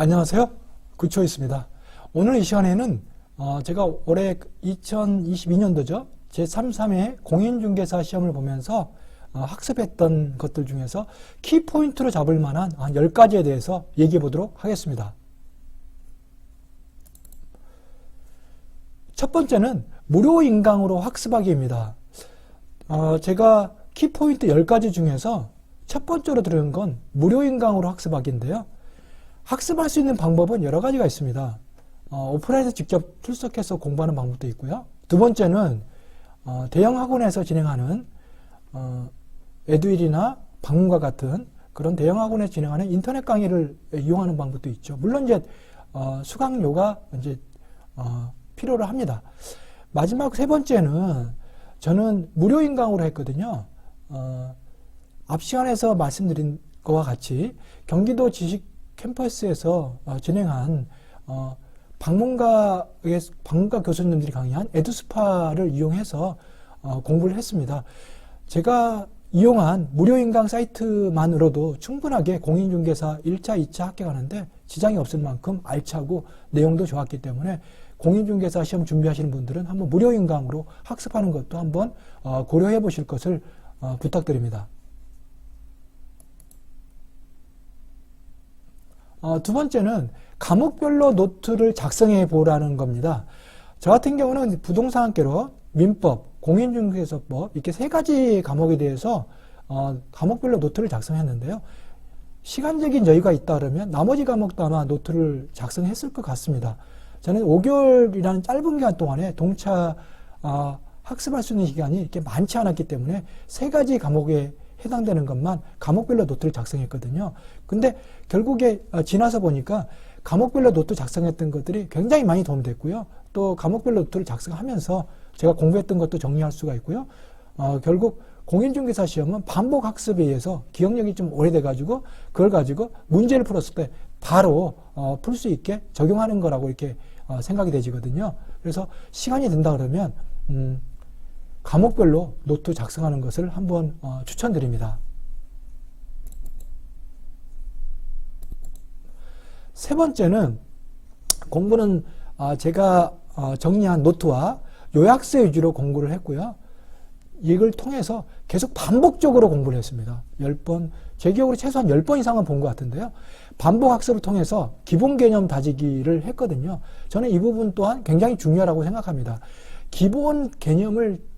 안녕하세요. 구초있습니다. 오늘 이 시간에는 제가 올해 2022년도죠. 제33회 공인중개사 시험을 보면서 학습했던 것들 중에서 키포인트로 잡을 만한 한 10가지에 대해서 얘기해 보도록 하겠습니다. 첫 번째는 무료 인강으로 학습하기입니다. 제가 키포인트 10가지 중에서 첫 번째로 들은 건 무료 인강으로 학습하기인데요. 학습할 수 있는 방법은 여러 가지가 있습니다. 오프라인에서 직접 출석해서 공부하는 방법도 있고요. 두 번째는 대형 학원에서 진행하는 에듀윌이나 방문과 같은 그런 대형 학원에서 진행하는 인터넷 강의를 이용하는 방법도 있죠. 물론 이제 수강료가 이제 필요로 합니다. 마지막 세 번째는 저는 무료 인강으로 했거든요. 앞 시간에서 말씀드린 것과 같이 경기도 지식 캠퍼스에서 진행한 방문가 교수님들이 강의한 에듀스파를 이용해서 공부를 했습니다. 제가 이용한 무료 인강 사이트만으로도 충분하게 공인중개사 1차, 2차 합격하는데 지장이 없을 만큼 알차고 내용도 좋았기 때문에 공인중개사 시험 준비하시는 분들은 한번 무료 인강으로 학습하는 것도 한번 고려해 보실 것을 부탁드립니다. 두 번째는 과목별로 노트를 작성해 보라는 겁니다. 저 같은 경우는 부동산학개론, 민법, 공인중개사법 이렇게 세 가지 과목에 대해서 과목별로 노트를 작성했는데요. 시간적인 여유가 있다 그러면 나머지 과목도 아마 노트를 작성했을 것 같습니다. 저는 5개월이라는 짧은 기간 동안에 동차 학습할 수 있는 시간이 이렇게 많지 않았기 때문에 세 가지 과목에 해당되는 것만 과목별로 노트를 작성했거든요. 근데 결국에 지나서 보니까 과목별로 노트 작성했던 것들이 굉장히 많이 도움됐고요. 또 과목별로 노트를 작성하면서 제가 공부했던 것도 정리할 수가 있고요. 결국 공인중개사 시험은 반복 학습에 의해서 기억력이 좀 오래돼가지고 그걸 가지고 문제를 풀었을 때 바로 풀 수 있게 적용하는 거라고 이렇게 생각이 되지거든요. 그래서 시간이 된다 그러면 과목별로 노트 작성하는 것을 한번 추천드립니다. 세 번째는 공부는 제가 정리한 노트와 요약서 위주로 공부를 했고요. 이걸 통해서 계속 반복적으로 공부를 했습니다. 10번, 제 기억으로 최소한 10번 이상은 본 것 같은데요. 반복 학습을 통해서 기본 개념 다지기를 했거든요. 저는 이 부분 또한 굉장히 중요하다고 생각합니다. 기본 개념을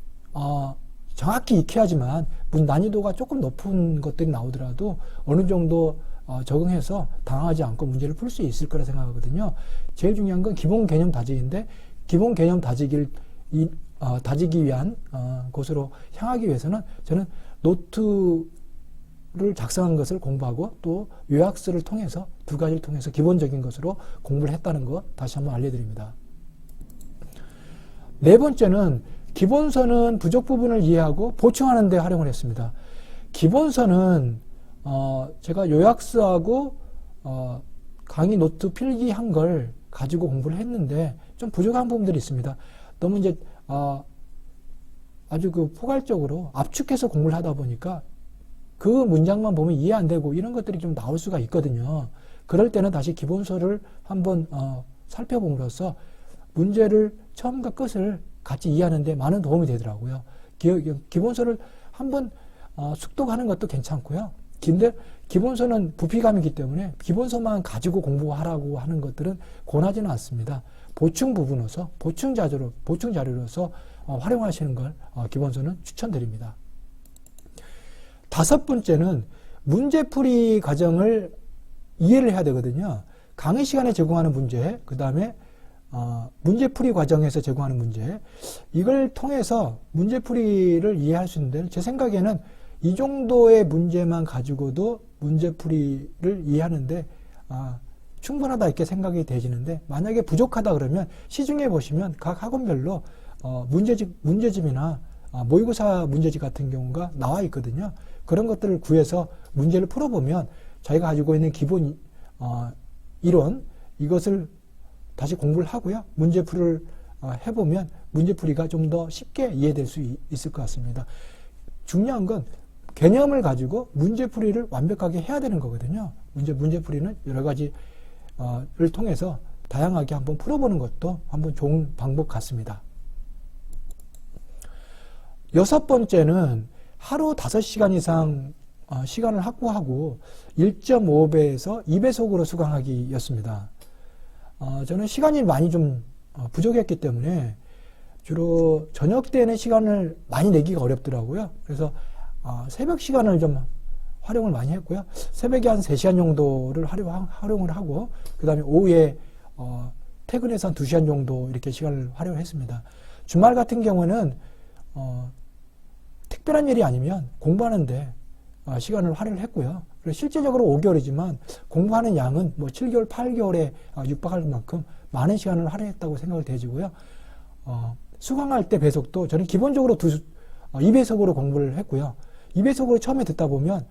정확히 익혀야지만 난이도가 조금 높은 것들이 나오더라도 어느 정도 적응해서 당하지 않고 문제를 풀 수 있을 거라 생각하거든요. 제일 중요한 건 기본 개념 다지기인데 기본 개념 다지기를 다지기 위한 곳으로 향하기 위해서는 저는 노트를 작성한 것을 공부하고 또 요약서를 통해서 두 가지를 통해서 기본적인 것으로 공부를 했다는 것 다시 한번 알려드립니다. 네 번째는 기본서는 부족 부분을 이해하고 보충하는 데 활용을 했습니다. 기본서는 제가 요약서하고 강의 노트 필기한 걸 가지고 공부를 했는데 좀 부족한 부분들이 있습니다. 너무 이제 아주 포괄적으로 압축해서 공부를 하다 보니까 그 문장만 보면 이해 안 되고 이런 것들이 좀 나올 수가 있거든요. 그럴 때는 다시 기본서를 한번 살펴봄으로써 문제를 처음과 끝을 같이 이해하는 데 많은 도움이 되더라고요. 기본서를 한번 숙독하는 것도 괜찮고요. 근데 기본서는 부피감이기 때문에 기본서만 가지고 공부하라고 하는 것들은 권하지는 않습니다. 보충 부분으로서, 보충 자료로서 활용하시는 걸 기본서는 추천드립니다. 다섯 번째는 문제풀이 과정을 이해를 해야 되거든요. 강의 시간에 제공하는 문제, 그 다음에 문제풀이 과정에서 제공하는 문제, 이걸 통해서 문제풀이를 이해할 수 있는데 제 생각에는 이 정도의 문제만 가지고도 문제풀이를 이해하는데 충분하다 이렇게 생각이 되시는데 만약에 부족하다 그러면 시중에 보시면 각 학원별로 문제집이나 모의고사 문제집 같은 경우가 나와 있거든요. 그런 것들을 구해서 문제를 풀어보면 자기가 가지고 있는 기본 이론 이것을 다시 공부를 하고요. 문제풀이를 해보면 문제풀이가 좀 더 쉽게 이해될 수 있을 것 같습니다. 중요한 건 개념을 가지고 문제풀이를 완벽하게 해야 되는 거거든요. 문제풀이는 여러 가지 를 통해서 다양하게 한번 풀어보는 것도 한번 좋은 방법 같습니다. 여섯 번째는 하루 5시간 이상 시간을 확보하고 1.5배에서 2배속으로 수강하기였습니다. 저는 시간이 많이 좀 부족했기 때문에 주로 저녁 때는 시간을 많이 내기가 어렵더라고요. 그래서 새벽 시간을 좀 활용을 많이 했고요. 새벽에 한 3시간 정도를 활용을 하고 그 다음에 오후에 퇴근해서 한 2시간 정도 이렇게 시간을 활용했습니다. 주말 같은 경우는 특별한 일이 아니면 공부하는데 시간을 활용을 했고요. 그래서 실제적으로 5개월이지만 공부하는 양은 뭐 7개월, 8개월에 육박할 만큼 많은 시간을 할애했다고 생각을 되지고요. 수강할 때 배속도 저는 기본적으로 2배속으로 공부를 했고요. 2배속으로 처음에 듣다 보면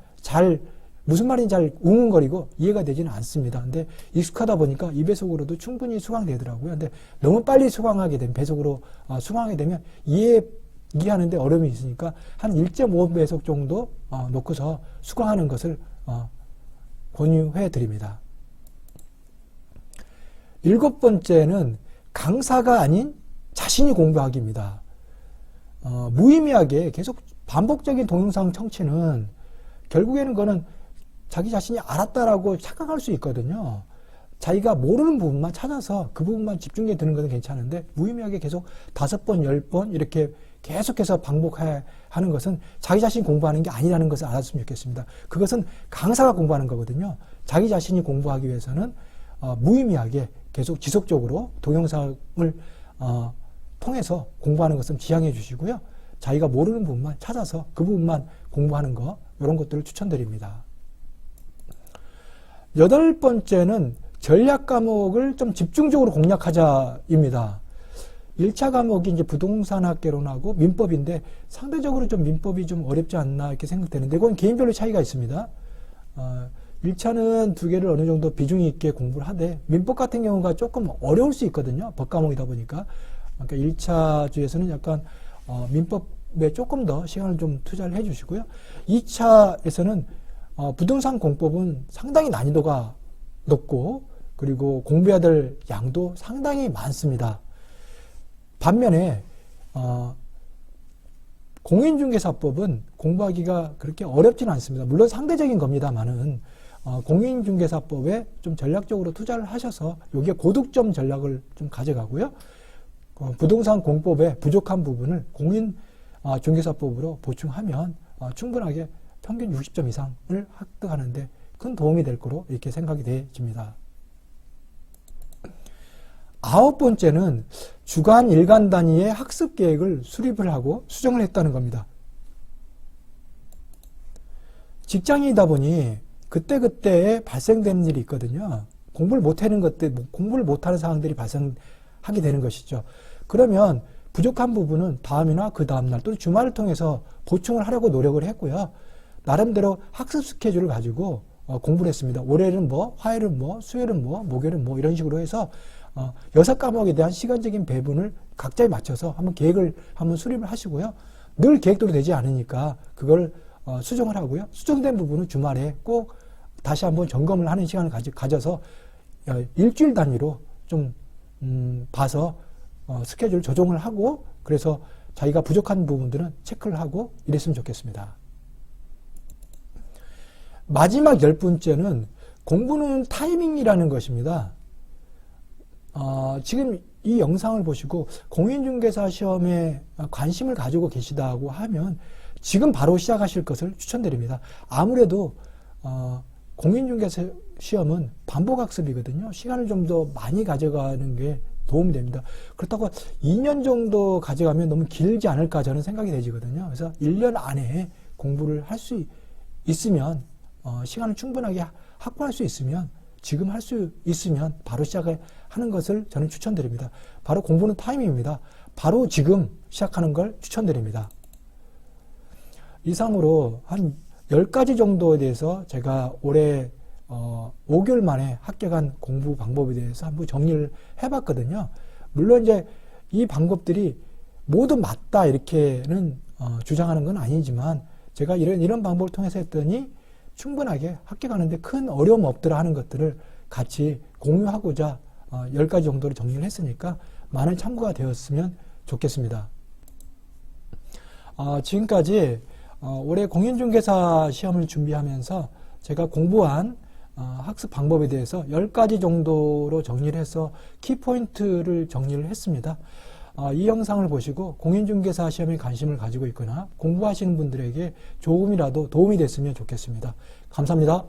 무슨 말인지 잘 웅웅거리고 이해가 되지는 않습니다. 근데 익숙하다 보니까 2배속으로도 충분히 수강되더라고요. 근데 너무 빨리 수강하게 되면, 배속으로 수강하게 되면 이해하는데 어려움이 있으니까 한 1.5배속 정도 놓고서 수강하는 것을 권유해 드립니다. 7번째는 강사가 아닌 자신이 공부하기입니다. 무의미하게 계속 반복적인 동영상 청취는 결국에는 그거는 자기 자신이 알았다라고 착각할 수 있거든요. 자기가 모르는 부분만 찾아서 그 부분만 집중해 드는 것은 괜찮은데 무의미하게 계속 5번, 10번 이렇게 계속해서 반복하는 것은 자기 자신이 공부하는 게 아니라는 것을 알았으면 좋겠습니다. 그것은 강사가 공부하는 거거든요. 자기 자신이 공부하기 위해서는 무의미하게 계속 지속적으로 동영상을 통해서 공부하는 것은 지양해 주시고요. 자기가 모르는 부분만 찾아서 그 부분만 공부하는 거, 이런 것들을 추천드립니다. 8번째는 전략 과목을 좀 집중적으로 공략하자입니다. 1차 과목이 이제 부동산학개론하고 민법인데 상대적으로 좀 민법이 좀 어렵지 않나 이렇게 생각되는데 그건 개인별로 차이가 있습니다. 1차는 2개를 어느 정도 비중 있게 공부를 하되 민법 같은 경우가 조금 어려울 수 있거든요. 법 과목이다 보니까. 그러니까 1차 주에서는 약간 민법에 조금 더 시간을 좀 투자를 해 주시고요. 2차에서는 부동산 공법은 상당히 난이도가 높고 그리고 공부해야 될 양도 상당히 많습니다. 반면에 공인중개사법은 공부하기가 그렇게 어렵지는 않습니다. 물론 상대적인 겁니다만은 공인중개사법에 좀 전략적으로 투자를 하셔서 여기에 고득점 전략을 좀 가져가고요. 부동산 공법의 부족한 부분을 공인중개사법으로 보충하면 충분하게 평균 60점 이상을 획득하는데 큰 도움이 될 거로 이렇게 생각이 되어집니다. 9번째는 주간, 일간 단위의 학습 계획을 수립을 하고 수정을 했다는 겁니다. 직장인이다 보니 그때그때 발생되는 일이 있거든요. 공부를 못하는 것들, 공부를 못하는 상황들이 발생하게 되는 것이죠. 그러면 부족한 부분은 다음이나 그 다음날 또는 주말을 통해서 보충을 하려고 노력을 했고요. 나름대로 학습 스케줄을 가지고 공부를 했습니다. 월요일은 뭐, 화요일은 뭐, 수요일은 뭐, 목요일은 뭐 이런 식으로 해서 6과목에 대한 시간적인 배분을 각자에 맞춰서 한번 계획을 한번 수립을 하시고요. 늘 계획대로 되지 않으니까 그걸 수정을 하고요. 수정된 부분은 주말에 꼭 다시 한번 점검을 하는 시간을 가져서 일주일 단위로 좀 봐서 스케줄 조정을 하고 그래서 자기가 부족한 부분들은 체크를 하고 이랬으면 좋겠습니다. 마지막 10번째는 공부는 타이밍이라는 것입니다. 지금 이 영상을 보시고 공인중개사 시험에 관심을 가지고 계시다고 하면 지금 바로 시작하실 것을 추천드립니다. 아무래도 공인중개사 시험은 반복학습이거든요. 시간을 좀 더 많이 가져가는 게 도움이 됩니다. 그렇다고 2년 정도 가져가면 너무 길지 않을까 저는 생각이 되지거든요. 그래서 1년 안에 공부를 할 수 있으면 시간을 충분하게 확보할 수 있으면 지금 할 수 있으면 바로 시작하는 것을 저는 추천드립니다. 바로 공부는 타임입니다. 바로 지금 시작하는 걸 추천드립니다. 이상으로 한 10가지 정도에 대해서 제가 올해 5개월 만에 합격한 공부 방법에 대해서 한번 정리를 해봤거든요. 물론 이제 이 방법들이 모두 맞다 이렇게는 주장하는 건 아니지만 제가 이런 방법을 통해서 했더니 충분하게 합격하는데 큰 어려움 없더라 하는 것들을 같이 공유하고자 10가지 정도로 정리를 했으니까 많은 참고가 되었으면 좋겠습니다. 지금까지 올해 공인중개사 시험을 준비하면서 제가 공부한 학습 방법에 대해서 10가지 정도로 정리를 해서 키포인트를 정리를 했습니다. 이 영상을 보시고 공인중개사 시험에 관심을 가지고 있거나 공부하시는 분들에게 조금이라도 도움이 됐으면 좋겠습니다. 감사합니다.